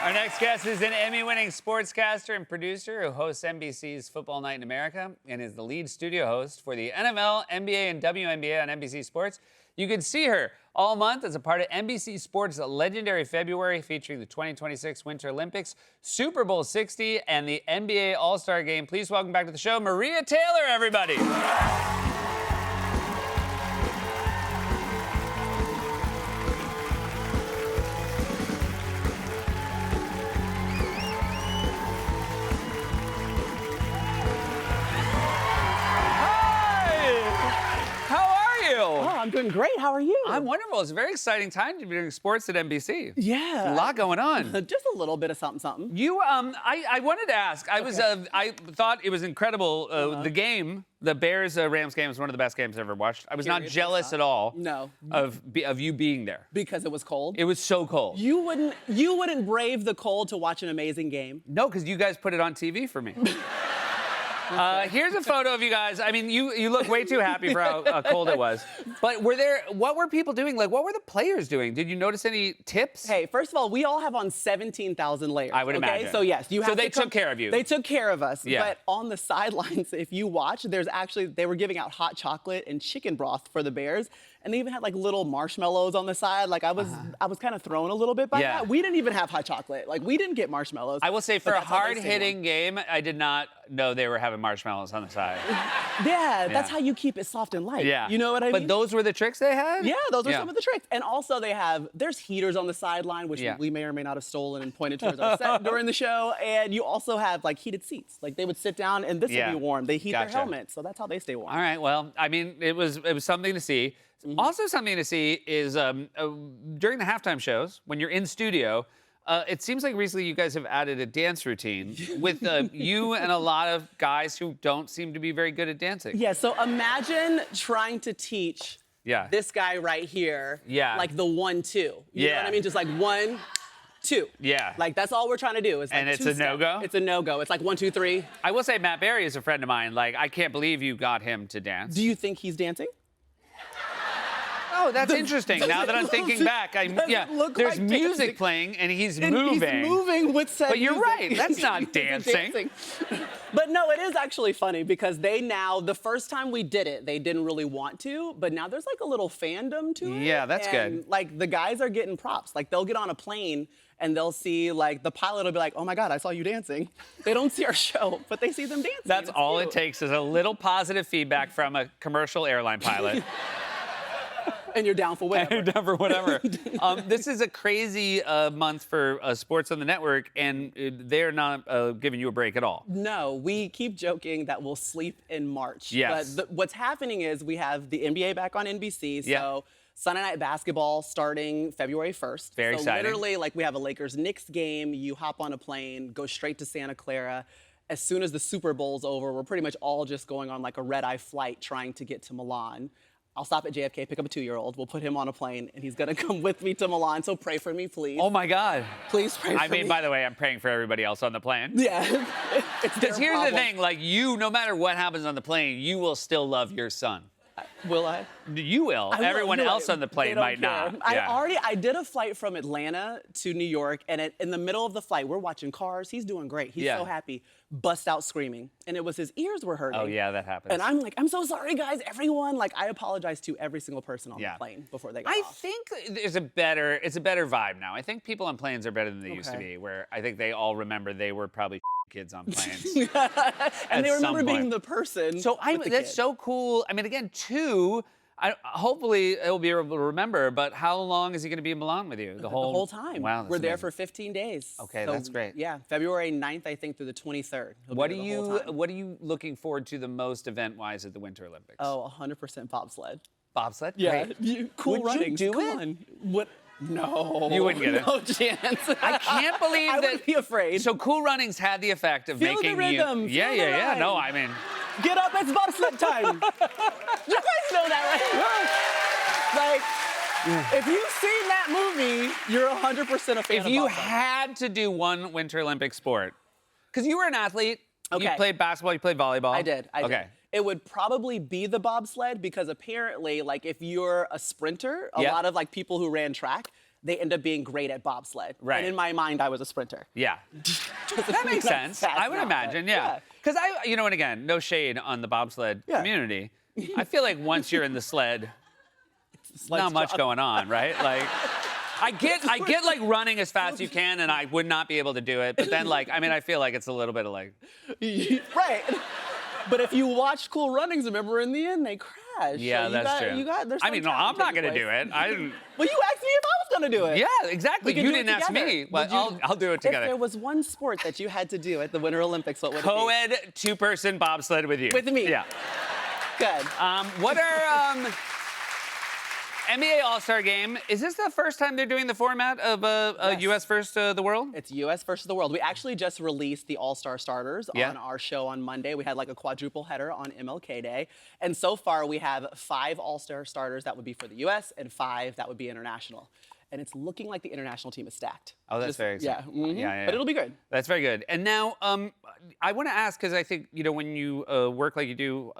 Our next guest is an Emmy-winning sportscaster and producer who hosts NBC's Football Night in America and is the lead studio host for the NFL, NBA, and WNBA on NBC Sports. You can see her all month as a part of NBC Sports' legendary February featuring the 2026 Winter Olympics, Super Bowl 60, and the NBA All-Star Game. Please welcome back to the show, Maria Taylor, everybody. I'm doing great. How are you? I'm wonderful. It's a very exciting time to be doing sports at NBC. Yeah. A lot going on. Just a little bit of something, something. You, I wanted to ask. I thought it was incredible. The game, the Bears-Rams game, was one of the best games I've ever watched. I was not jealous at all. No. Of you being there. Because it was cold? It was so cold. You wouldn't brave the cold to watch an amazing game? No, because you guys put it on TV for me. Here's a photo of you guys. I mean, you look way too happy for how cold it was. But what were people doing? Like, what were the players doing? Did you notice any tips? Hey, first of all, we all have on 17,000 layers. I would imagine. So yes, you have So they took care of you. They took care of us. Yeah. But on the sidelines, if you watch, they were giving out hot chocolate and chicken broth for the Bears. And they even had like little marshmallows on the side. Like I was kind of thrown a little bit by that. We didn't even have hot chocolate. Like we didn't get marshmallows. I will say for a hard-hitting game, I did not know they were having marshmallows on the side. Yeah, that's how you keep it soft and light. Yeah. You know what I mean? But those were the tricks they had? Yeah, those were some of the tricks. And also there's heaters on the sideline, which we may or may not have stolen and pointed towards our set during the show. And you also have like heated seats. Like they would sit down and this would be warm. They heat their helmets, so that's how they stay warm. All right, well, I mean, it was something to see. Also something to see is during the halftime shows, when you're in studio, it seems like recently you guys have added a dance routine with you and a lot of guys who don't seem to be very good at dancing. Yeah, so imagine trying to teach this guy right here, like the 1-2. You know what I mean? Just like 1, 2. Yeah. Like that's all we're trying to do. Is like and it's a no-go? It's a no-go. It's like 1, 2, 3. I will say Matt Berry is a friend of mine. Like, I can't believe you got him to dance. Do you think he's dancing? Oh, that's interesting. Now that I'm thinking back, there's music playing and he's moving. He's moving with said But you're music. right. That's not dancing. But no, it is actually funny because the first time we did it, they didn't really want to, but now there's like a little fandom to it. Yeah, that's and, good. Like the guys are getting props. Like they'll get on a plane and they'll see like the pilot will be like, "Oh my God, I saw you dancing." They don't see our show, but they see them dancing. That's all it takes is a little positive feedback from a commercial airline pilot. And you're down for whatever. You're down for whatever. This is a crazy month for sports on the network, and they're not giving you a break at all. No, we keep joking that we'll sleep in March. Yes. But what's happening is we have the NBA back on NBC, so Sunday Night Basketball starting February 1st. Very exciting. Literally, like we have a Lakers-Knicks game, you hop on a plane, go straight to Santa Clara. As soon as the Super Bowl's over, we're pretty much all just going on like a red-eye flight trying to get to Milan. I'll stop at JFK, pick up a 2-year-old. We'll put him on a plane, and he's gonna come with me to Milan. So pray for me, please. Oh my God! Please pray for me. I mean, by the way, I'm praying for everybody else on the plane. Yeah, because here's the thing: like no matter what happens on the plane, you will still love your son. Will I? You will. Everyone else on the plane might not. I did a flight from Atlanta to New York, and in the middle of the flight, we're watching Cars. He's doing great. He's so happy. Bust out screaming, and it was his ears were hurting. Oh yeah, that happens. And I'm like, I'm so sorry, guys. Everyone, like, I apologize to every single person on the plane before they got off. I think it's a better vibe now. I think people on planes are better than they used to be. Where I think they all remember they were probably kids on planes. And they remember being the person. So that's so cool. I mean, again, hopefully he'll be able to remember, but how long is he going to be in Milan with you? The whole time. Wow, that's we're there amazing. for 15 days. Okay, so, that's great. Yeah, February 9th, I think, through the 23rd. What are you looking forward to the most event-wise at the Winter Olympics? Oh, 100% bobsled. Bobsled? Yeah. Cool running. Would you do it? On. What? No. You wouldn't get it. No chance. I can't believe I would be afraid. So Cool Runnings had the effect of making the rhythm. you. Yeah. No, I mean. Get up, it's bobsled time. You guys know that, right? Like, if you've seen that movie, you're 100% a fan of If you bobsled. had to do one Winter Olympic sport, because you were an athlete, Okay. You played basketball, you played volleyball. I did. Okay. It would probably be the bobsled because apparently, like, if you're a sprinter, a lot of like people who ran track, they end up being great at bobsled. Right. And in my mind, I was a sprinter. Yeah. That makes sense. I would now, but imagine, yeah. Because and again, no shade on the bobsled Yeah. community. I feel like once you're in the sled, not much job. going on, right? Like, I get like running as fast as you can, and I would not be able to do it. But then, I feel like it's a little bit of like, Right. But if you watch Cool Runnings, remember in the end they crash. yeah, So that's true. There's I mean, no, some I'm not taking gonna place. do it. I didn't. Well, you asked me if I was gonna do it. Yeah, exactly. We can You do it didn't ask together. me, but Would you- I'll do it If together. there was one sport that you had to do at the Winter Olympics, what would it be? Co-ed two-person bobsled with you. With me. Yeah. Good. What are NBA All-Star Game? Is this the first time they're doing the format of Yes. U.S. versus the world? It's U.S. versus the world. We actually just released the All-Star starters Yeah. on our show on Monday. We had like a quadruple header on MLK Day. And so far, we have 5 All-Star starters that would be for the U.S. and 5 that would be international. And it's looking like the international team is stacked. Oh, that's very exciting. Yeah. Mhm. Yeah. But it'll be good. That's very good. And now, I want to ask because I think when you work like you do,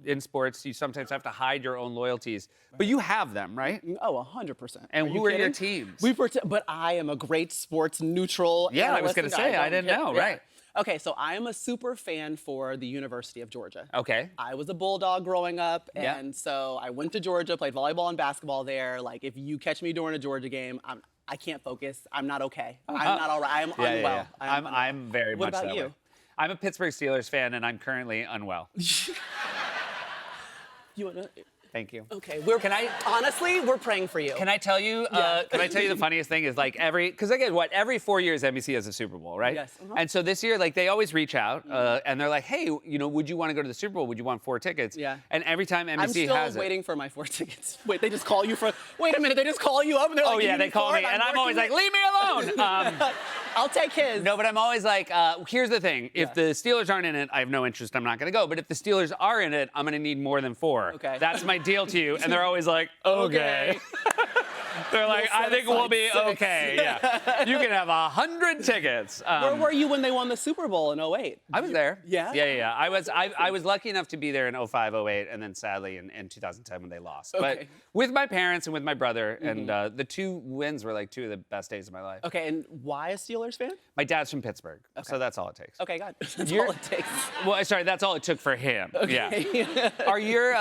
in sports, you sometimes have to hide your own loyalties, but you have them, right? Oh, 100%. And who are your teams? But I am a great sports neutral. Yeah, I was analyst gonna and say, I don't didn't care. know, Yeah. right. Okay, so I am a super fan for the University of Georgia. Okay. I was a Bulldog growing up, Yeah. and so I went to Georgia, played volleyball and basketball there. Like, if you catch me during a Georgia game, I can't focus. I'm not okay. I'm not all right. I'm Yeah, unwell. yeah. I'm very What much about that you? way. I'm a Pittsburgh Steelers fan, and I'm currently unwell. You wanna? Thank you. Okay, honestly, we're praying for you. Can I tell you? Yeah. Can I tell you the funniest thing is because again, every 4 years NBC has a Super Bowl, right? Yes. Uh-huh. And so this year, they always reach out and they're like, hey, would you want to go to the Super Bowl? Would you want 4 tickets? Yeah. And every time NBC I'm still has waiting for my 4 tickets. Wait, they just call you for? Wait a minute, they just call you up and they're like, Oh yeah, "You they need call 4?" me, and I'm always like, working leave me alone. I'll take his. No, but I'm always like, here's the thing. If Yeah. the Steelers aren't in it, I have no interest. I'm not going to go. But if the Steelers are in it, I'm going to need more than 4. Okay. That's my deal to you. And they're always like, okay. They're like, I set think we'll aside be 6. okay. Yeah. You can have 100 tickets. Where were you when they won the Super Bowl in 08? I was there. Yeah? Yeah. I was lucky enough to be there in 05, 08, and then sadly in 2010 when they lost. But Okay. with my parents and with my brother, and the 2 wins were like 2 of the best days of my life. Okay, and why a Steelers fan? My dad's from Pittsburgh, so that's all it takes. Okay, God. That's You're- all it takes. Well, sorry, that's all it took for him. Yeah. Are your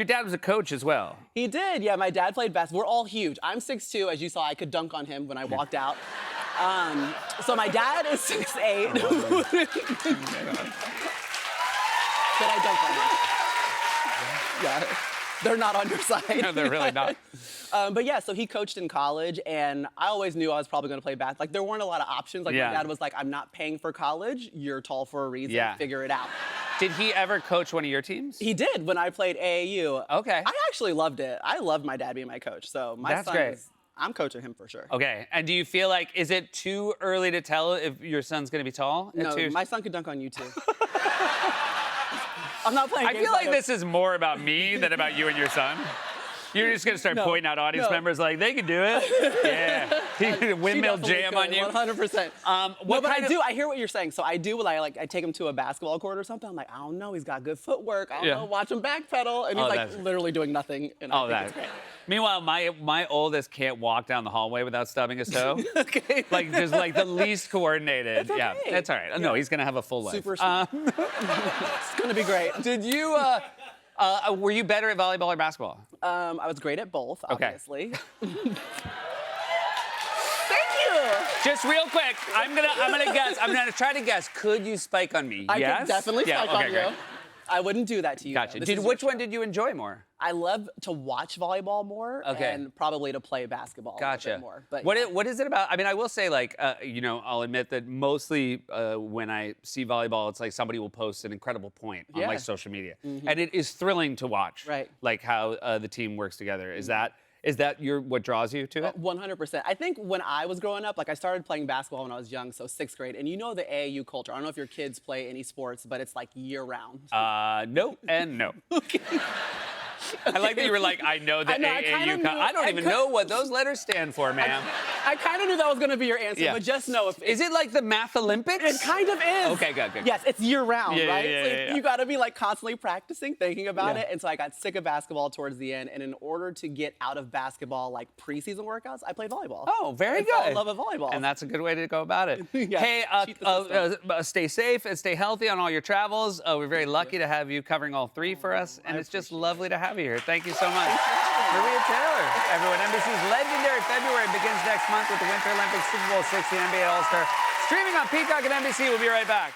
dad was a coach as well? He did, yeah. My dad played basketball. We're all huge. I'm 6'2", as you saw. I could dunk on him when I walked out. So my dad is 6'8". Did I dunk on him? Yeah. They're not on your side. No, they're really not. But yeah, so he coached in college, and I always knew I was probably going to play basketball. Like, there weren't a lot of options. Like, Yeah. my dad was like, I'm not paying for college. You're tall for a reason. Yeah. Figure it out. Did he ever coach one of your teams? He did when I played AAU. Okay. I actually loved it. I loved my dad being my coach. So my That's son great. I'm coaching him for sure. Okay. And do you feel like, is it too early to tell if your son's going to be tall? at No, 2? my son could dunk on you too. I'm not playing I games feel like him. this is more about me than about you and your son. You're just going to start No, pointing out audience no. members like, they can do it. Yeah. He could She windmill definitely jam could, on you. 100%. What No, but kind I of- do. I hear what you're saying. So I do. I take him to a basketball court or something. I'm like, I don't know. He's got good footwork. I don't Yeah. know. Watch him backpedal, and he's Oh, like that's- literally doing nothing. And I Oh, think that. it's great. Meanwhile, my oldest can't walk down the hallway without stubbing his toe. Okay. Like, just like the least coordinated. That's Yeah, okay. that's all right. No, he's going to have a full life. Super smart. It's gonna be great. Did you, were you better at volleyball or basketball? I was great at both, Okay. obviously. Thank you. Just real quick, I'm gonna guess. I'm gonna try to guess. Could you spike on me? I yes? could definitely Yeah, spike okay, on great. you. I wouldn't do that to you. though. Gotcha. This Did is which your one did you enjoy more? I love to watch volleyball more Okay. and probably to play basketball a little Gotcha. bit more. But What is it about? I mean, I will say, like, I'll admit that mostly when I see volleyball, it's like somebody will post an incredible point on Yeah. like social media, and it is thrilling to watch. Right. Like how the team works together. Is that what draws you to it? 100%. I think when I was growing up, like I started playing basketball when I was young, so 6th grade, and you know the AAU culture. I don't know if your kids play any sports, but it's like year round. No and no. Okay. I like that you were like, I know the I know, I AAU. kinda knew- I don't even know what those letters stand for, ma'am. I kind of knew that was going to be your answer, Yeah. but just know if Is it like the Math Olympics? it kind of is. Okay, good. Yes, it's year round, Yeah, right? yeah, So yeah. you got to be like constantly practicing, thinking about Yeah. it. And so I got sick of basketball towards the end. And in order to get out of basketball, like preseason workouts, I played volleyball. Oh, very And good. fell in love with volleyball. And that's a good way to go about it. Yeah, Hey, cheat the system. stay safe and stay healthy on all your travels. We're very lucky to have you covering all three for us, and it's just lovely to have you here. Thank you so much. Maria Taylor, everyone. NBC's legendary February begins next month with the Winter Olympics, Super Bowl 60, NBA All-Star. Streaming on Peacock and NBC. We'll be right back.